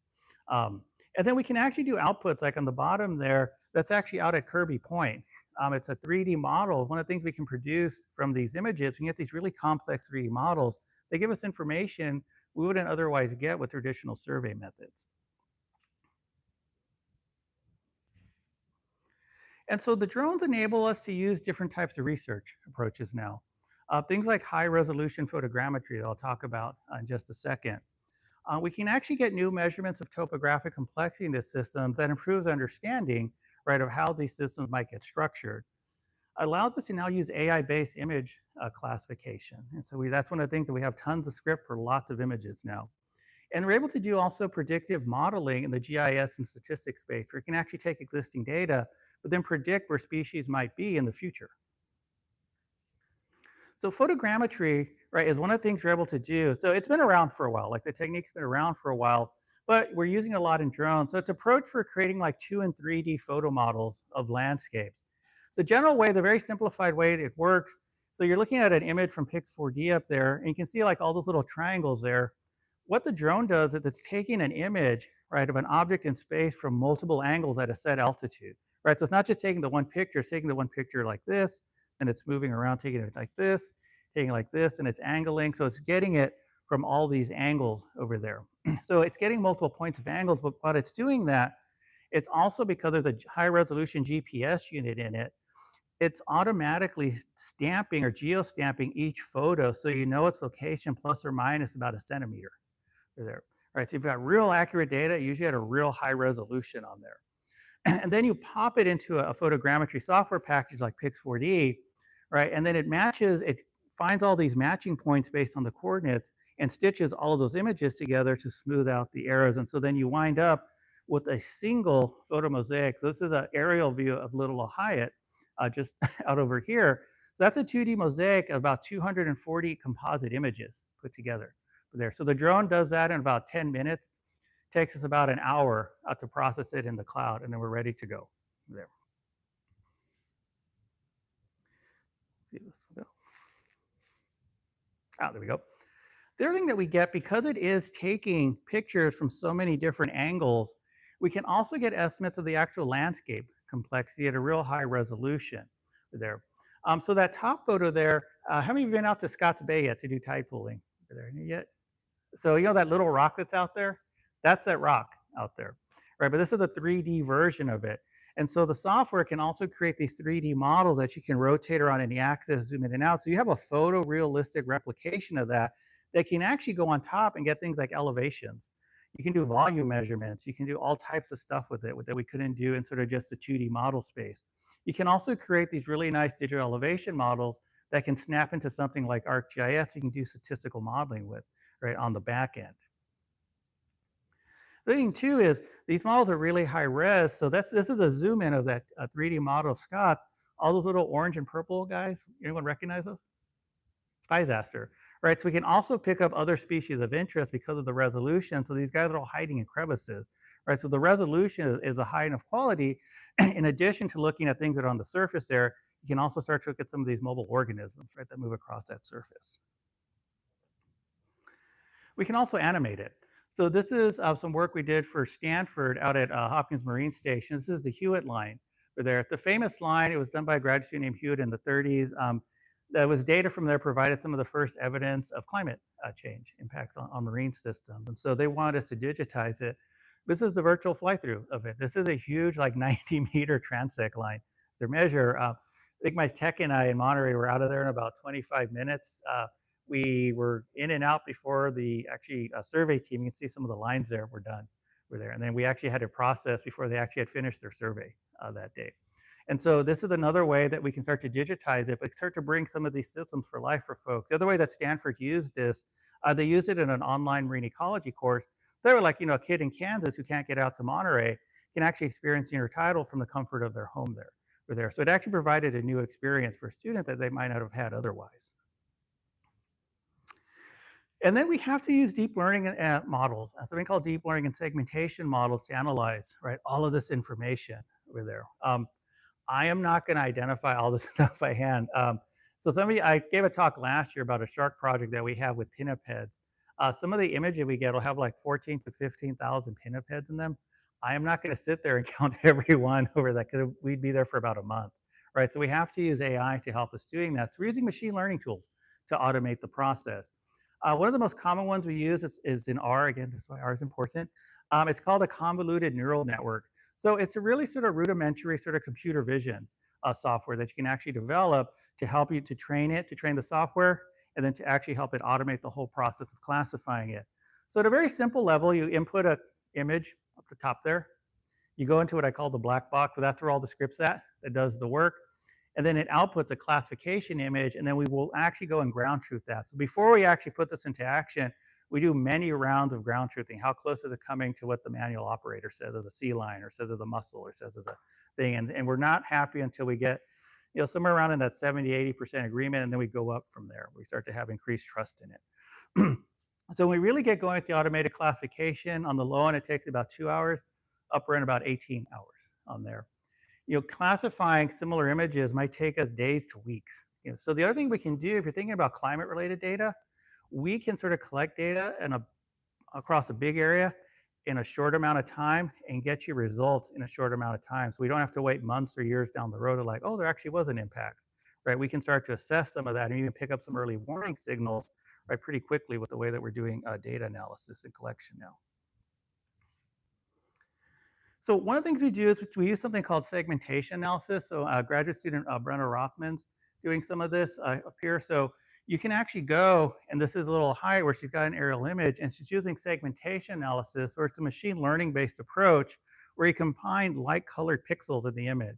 And then we can actually do outputs like on the bottom there, that's actually out at Kirby Point. It's a 3D model. One of the things we can produce from these images, we can get these really complex 3D models. They give us information we wouldn't otherwise get with traditional survey methods. And so the drones enable us to use different types of research approaches now. Things like high resolution photogrammetry that I'll talk about in just a second. We can actually get new measurements of topographic complexity in the systems that improves understanding, right, of how these systems might get structured. It allows us to now use AI-based image classification. And so that's one of the things that we have tons of script for lots of images now. And we're able to do also predictive modeling in the GIS and statistics space, where we can actually take existing data, but then predict where species might be in the future. So photogrammetry, right, is one of the things we're able to do. So it's been around for a while, like the technique's been around for a while, but we're using it a lot in drones. So it's an approach for creating like 2 and 3D photo models of landscapes. The general way, the very simplified way it works, so you're looking at an image from Pix4D up there, and you can see like all those little triangles there. What the drone does is it's taking an image, right, of an object in space from multiple angles at a set altitude, right? So it's not just taking the one picture, it's taking the one picture like this, and it's moving around, taking it like this, taking it like this, and it's angling. So it's getting it from all these angles over there. So it's getting multiple points of angles, but while it's doing that, it's also because there's a high resolution GPS unit in it, it's automatically stamping or geo-stamping each photo so you know its location plus or minus about a centimeter there. Right, so you've got real accurate data, usually at a real high resolution on there. And then you pop it into a photogrammetry software package like Pix4D, right? And then it matches, it finds all these matching points based on the coordinates and stitches all of those images together to smooth out the errors. And so then you wind up with a single photo mosaic. So this is an aerial view of Little Ohio, just out over here. So that's a 2D mosaic of about 240 composite images put together there. So the drone does that in about 10 minutes. Takes us about an hour to process it in the cloud, and then we're ready to go there. See this will go. Ah, there we go. The other thing that we get, because it is taking pictures from so many different angles, we can also get estimates of the actual landscape complexity at a real high resolution there. So that top photo there, how many of you been out to Scotts Bay yet to do tide pooling? Are there any yet? So you know that little rock that's out there? That's that rock out there, right? But this is a 3D version of it. And so the software can also create these 3D models that you can rotate around any axis, zoom in and out. So you have a photorealistic replication of that that can actually go on top and get things like elevations. You can do volume measurements. You can do all types of stuff with it that we couldn't do in sort of just the 2D model space. You can also create these really nice digital elevation models that can snap into something like ArcGIS you can do statistical modeling with, right, on the back end. The thing too is these models are really high res. So this is a zoom in of that 3D model of Scott's. All those little orange and purple guys, anyone recognize those? Spyzaster, right? So we can also pick up other species of interest because of the resolution. So these guys are all hiding in crevices, right? So the resolution is a high enough quality. In addition to looking at things that are on the surface there, you can also start to look at some of these mobile organisms, right, that move across that surface. We can also animate it. So this is some work we did for Stanford out at Hopkins Marine Station. This is the Hewitt line there. The famous line, it was done by a graduate student named Hewitt in the 30s. that was data from there provided some of the first evidence of climate change impacts on marine systems. And so they wanted us to digitize it. This is the virtual fly through of it. This is a huge, like 90-meter transect line. Their measure, I think my tech and I in Monterey were out of there in about 25 minutes. We were in and out before the actually survey team. You can see some of the lines there were done. Were there, and then we actually had to process before they actually had finished their survey that day. And so this is another way that we can start to digitize it, but start to bring some of these systems for life for folks. The other way that Stanford used this, they used it in an online marine ecology course. They were like, a kid in Kansas who can't get out to Monterey can actually experience intertidal from the comfort of their home there. Or there. So it actually provided a new experience for a student that they might not have had otherwise. And then we have to use deep learning models, something called deep learning and segmentation models to analyze, right, all of this information over there. I am not going to identify all this stuff by hand. So I gave a talk last year about a shark project that we have with pinnipeds. Some of the images we get will have like 14 to 15,000 pinnipeds in them. I am not going to sit there and count every one over that because we'd be there for about a month, right? So we have to use AI to help us doing that. So we're using machine learning tools to automate the process. One of the most common ones we use is in R. Again, this is why R is important. It's called a convoluted neural network. So it's a really sort of rudimentary sort of computer vision software that you can actually develop to help you to train the software, and then to actually help it automate the whole process of classifying it. So at a very simple level, you input an image up the top there. You go into what I call the black box, but that's where all the scripts at that does the work. And then it outputs a classification image, and then we will actually go and ground truth that. So before we actually put this into action, we do many rounds of ground truthing. How close is it coming to what the manual operator says of the sea line, or says of the mussel, or says of the thing? And we're not happy until we get, somewhere around in that 70, 80% agreement, and then we go up from there. We start to have increased trust in it. So when we really get going with the automated classification, on the low end, it takes about 2 hours, upper end about 18 hours on there. Classifying similar images might take us days to weeks. So the other thing we can do, if you're thinking about climate-related data, we can sort of collect data across a big area in a short amount of time and get you results in a short amount of time. So we don't have to wait months or years down the road to like, oh, there actually was an impact, right? We can start to assess some of that and even pick up some early warning signals, right, pretty quickly with the way that we're doing data analysis and collection now. So one of the things we do is we use something called segmentation analysis. So graduate student Brenna Rothman's doing some of this up here. So you can actually go, and this is a little higher where she's got an aerial image, and she's using segmentation analysis, or it's a machine learning based approach where you combine light colored pixels in the image,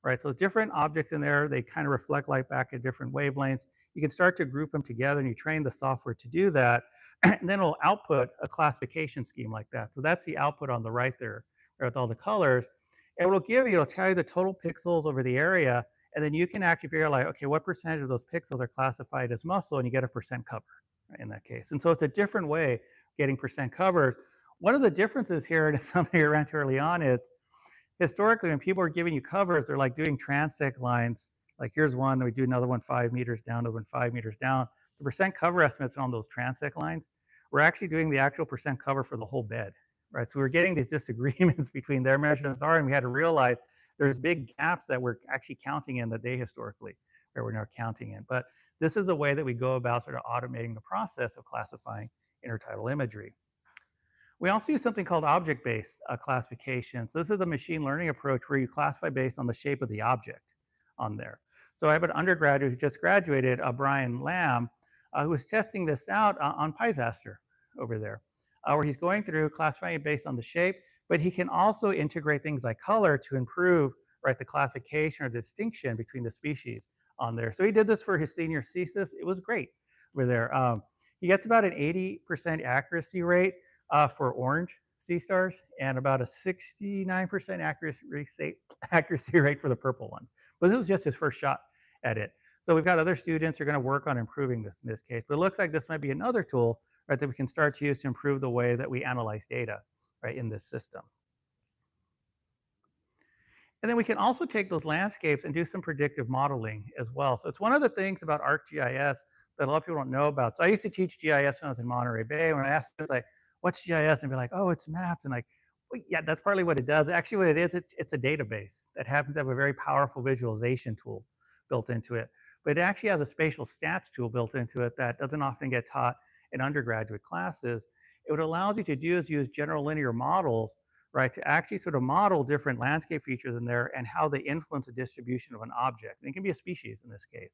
right? So different objects in there, they kind of reflect light back at different wavelengths. You can start to group them together, and you train the software to do that. And then it'll output a classification scheme like that. So that's the output on the right there, with all the colors. It'll tell you the total pixels over the area, and then you can actually figure out like, okay, what percentage of those pixels are classified as mussel, and you get a percent cover in that case. And so it's a different way of getting percent covers. One of the differences here, and it's something I ran to early on, is historically when people are giving you covers, they're like doing transect lines. Like here's one, then we do another one 5 meters down, another one 5 meters down. The percent cover estimates on those transect lines, we're actually doing the actual percent cover for the whole bed, right? So we're getting these disagreements between their measurements and we had to realize there's big gaps that we're actually counting in that they historically, or we're not counting in. But this is a way that we go about sort of automating the process of classifying intertidal imagery. We also use something called object-based classification. So this is a machine learning approach where you classify based on the shape of the object on there. So I have an undergraduate who just graduated, Brian Lamb, who was testing this out on Pisaster over there, where he's going through classifying it based on the shape, but he can also integrate things like color to improve, right, the classification or distinction between the species on there. So he did this for his senior thesis. It was great over there. He gets about an 80% accuracy rate for orange sea stars and about a 69% accuracy rate for the purple ones. But this was just his first shot at it. So we've got other students who are going to work on improving this in this case. But it looks like this might be another tool, right, that we can start to use to improve the way that we analyze data, right, in this system. And then we can also take those landscapes and do some predictive modeling as well. So it's one of the things about ArcGIS that a lot of people don't know about. So I used to teach GIS when I was in Monterey Bay. When I asked them, like, what's GIS? And be like, oh, it's maps. And like, well, yeah, that's partly what it does. Actually, what it is, it's a database that happens to have a very powerful visualization tool built into it. but it actually has a spatial stats tool built into it that doesn't often get taught in undergraduate classes. What allows you to do is use general linear models, right, to actually sort of model different landscape features in there and how they influence the distribution of an object. And it can be a species in this case.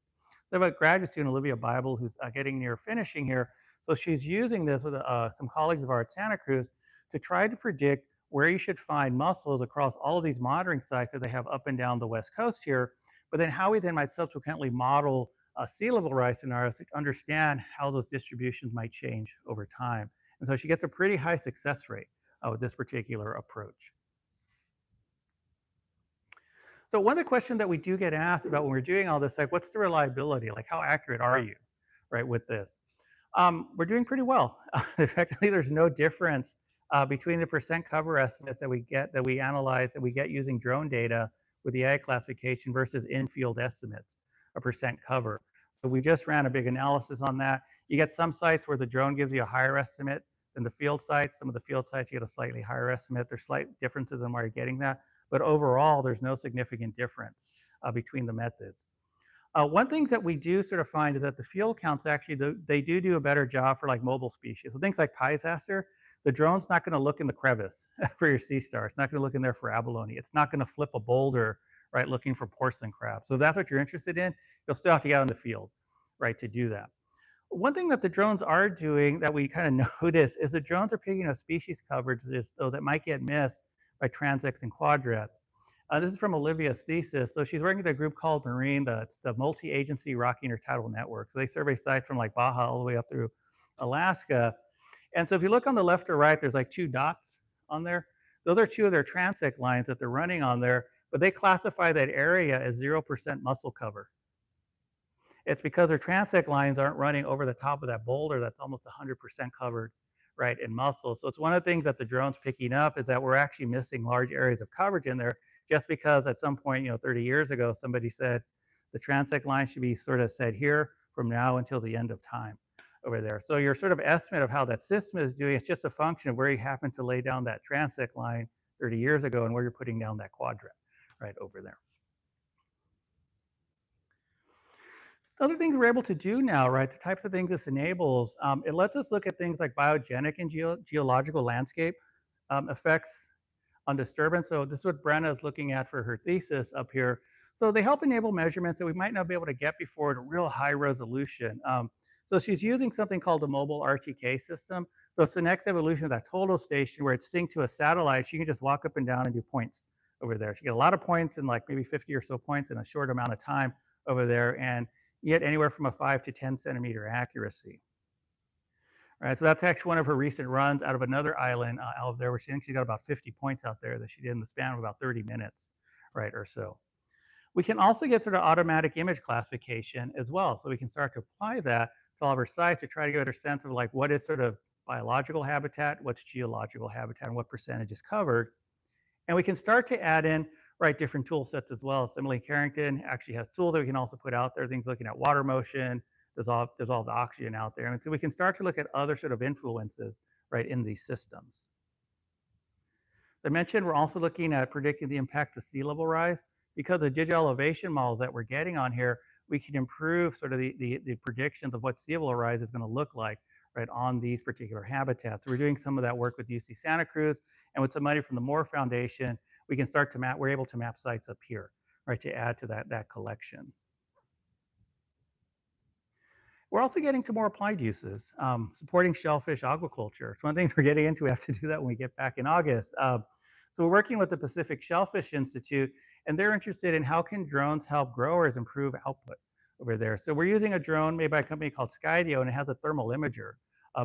So I have a graduate student, Olivia Bible, who's getting near finishing here. So she's using this with some colleagues of ours at Santa Cruz to try to predict where you should find mussels across all of these monitoring sites that they have up and down the West Coast here, but then how we then might subsequently model sea level rise scenarios to understand how those distributions might change over time. And so she gets a pretty high success rate with this particular approach. So one of the questions that we do get asked about when we're doing all this, like, what's the reliability? Like, how accurate are you, right, with this? We're doing pretty well. Effectively, there's no difference between the percent cover estimates that we get, that we analyze, that we get using drone data with the ag classification versus in-field estimates, a percent cover. So we just ran a big analysis on that. You get some sites where the drone gives you a higher estimate than the field sites. Some of the field sites, you get a slightly higher estimate. There's slight differences in where you're getting that. But overall, there's no significant difference between the methods. One thing that we do sort of find is that the field counts actually they do a better job for like mobile species. So things like piesaster, the drone's not going to look in the crevice for your sea star. It's not going to look in there for abalone. It's not going to flip a boulder, right, looking for porcelain crab. So if that's what you're interested in, you'll still have to get on the field, right, to do that. One thing that the drones are doing that we kind of notice is the drones are picking up species coverages though that might get missed by transects and quadrats. This is from Olivia's thesis. So she's working with a group called Marine, it's the multi-agency Rocky Intertidal Network. So they survey sites from like Baja all the way up through Alaska. And so if you look on the left or right, there's like two dots on there. Those are two of their transect lines that they're running on there, but they classify that area as 0% mussel cover. It's because their transect lines aren't running over the top of that boulder that's almost 100% covered, right, in mussel. So it's one of the things that the drone's picking up is that we're actually missing large areas of coverage in there just because at some point, 30 years ago, somebody said the transect line should be sort of set here from now until the end of time over there. So your sort of estimate of how that system is doing, it's just a function of where you happen to lay down that transect line 30 years ago and where you're putting down that quadrat right over there. Other things we're able to do now, right, the types of things this enables, it lets us look at things like biogenic and geological landscape effects on disturbance. So this is what Brenna is looking at for her thesis up here. So they help enable measurements that we might not be able to get before at a real high resolution. So she's using something called a mobile RTK system. So it's the next evolution of that total station where it's synced to a satellite. She can just walk up and down and do points over there. She get a lot of points and like maybe 50 or so points in a short amount of time over there. And you get anywhere from a 5 to 10 centimeter accuracy. All right, so that's actually one of her recent runs out of another island out of there where she thinks she got about 50 points out there that she did in the span of about 30 minutes, right, or so. We can also get sort of automatic image classification as well. So we can start to apply that to all of our sites to try to get a sense of like what is sort of biological habitat, what's geological habitat, and what percentage is covered. And we can start to add in, right, different tool sets as well. So Emily Carrington actually has tools that we can also put out there, things looking at water motion, dissolved oxygen out there. And so we can start to look at other sort of influences, right, in these systems. As I mentioned, we're also looking at predicting the impact of sea level rise. Because of digital elevation models that we're getting on here, we can improve sort of the predictions of what sea level rise is going to look like, right, on these particular habitats. We're doing some of that work with UC Santa Cruz, and with some money from the Moore Foundation, we can start to map, we're able to map sites up here, right, to add to that collection. We're also getting to more applied uses, supporting shellfish aquaculture. It's one of the things we're getting into. We have to do that when we get back in August. So we're working with the Pacific Shellfish Institute, and they're interested in how can drones help growers improve output over there. So we're using a drone made by a company called Skydio, and it has a thermal imager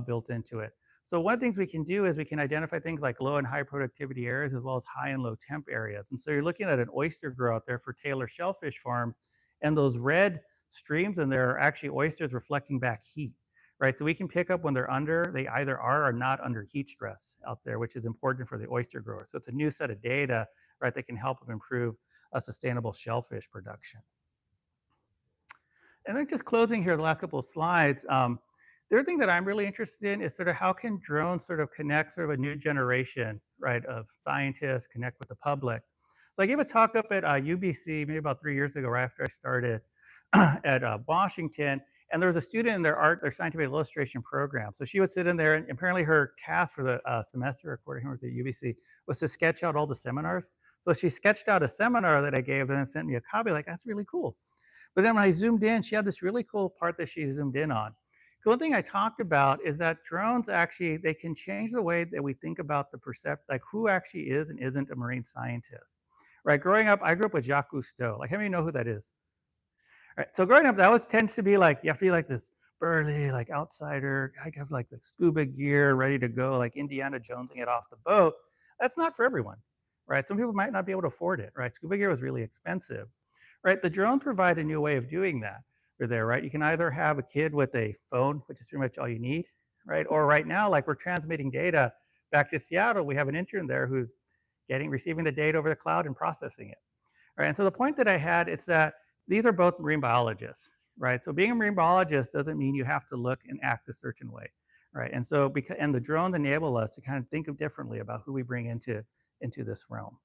built into it. So one of the things we can do is we can identify things like low and high productivity areas as well as high and low temp areas. And so you're looking at an oyster grow out there for Taylor shellfish farms, and those red streams in there are actually oysters reflecting back heat, right? So we can pick up when they're under, they either are or not under heat stress out there, which is important for the oyster grower. So it's a new set of data, right, that can help them improve a sustainable shellfish production. And then just closing here, the last couple of slides, the other thing that I'm really interested in is sort of how can drones sort of connect sort of a new generation, right, of scientists, connect with the public. So I gave a talk up at UBC maybe about 3 years ago, right after I started. at Washington, and there was a student in their scientific illustration program. So she would sit in there, and apparently her task for the semester, according to the UBC, was to sketch out all the seminars. So she sketched out a seminar that I gave her and sent me a copy. Like, that's really cool. But then when I zoomed in, she had this really cool part that she zoomed in on. The one thing I talked about is that drones actually they can change the way that we think about the percept, like who actually is and isn't a marine scientist. Right. Growing up, I grew up with Jacques Cousteau. Like, how many know who that is? Right. So growing up, that was tends to be like you have to be like this burly, like outsider, I have like the scuba gear ready to go, like Indiana Jonesing it off the boat. That's not for everyone, right? Some people might not be able to afford it, right? Scuba gear was really expensive, right? The drone provide a new way of doing that. For there, right? You can either have a kid with a phone, which is pretty much all you need, right? Or right now, like we're transmitting data back to Seattle, we have an intern there who's receiving the data over the cloud and processing it. Right. And so the point that I had is that these are both marine biologists, right? So being a marine biologist doesn't mean you have to look and act a certain way, right? And so because and the drones enable us to kind of think of differently about who we bring into this realm.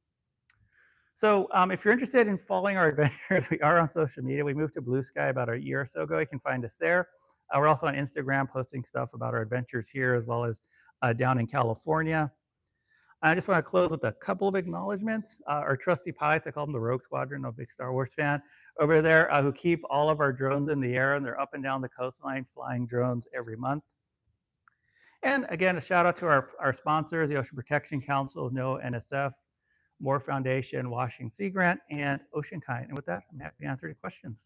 So if you're interested in following our adventures, we are on social media. We moved to Blue Sky about a year or so ago. You can find us there. We're also on Instagram posting stuff about our adventures here as well as down in California. I just want to close with a couple of acknowledgments. Our trusty pilots, I call them the Rogue Squadron, I'm a big Star Wars fan, over there who keep all of our drones in the air, and they're up and down the coastline flying drones every month. And again, a shout out to our sponsors, the Ocean Protection Council, NOAA, NSF, Moore Foundation, Washington Sea Grant, and Ocean Kind. And with that, I'm happy to answer any questions.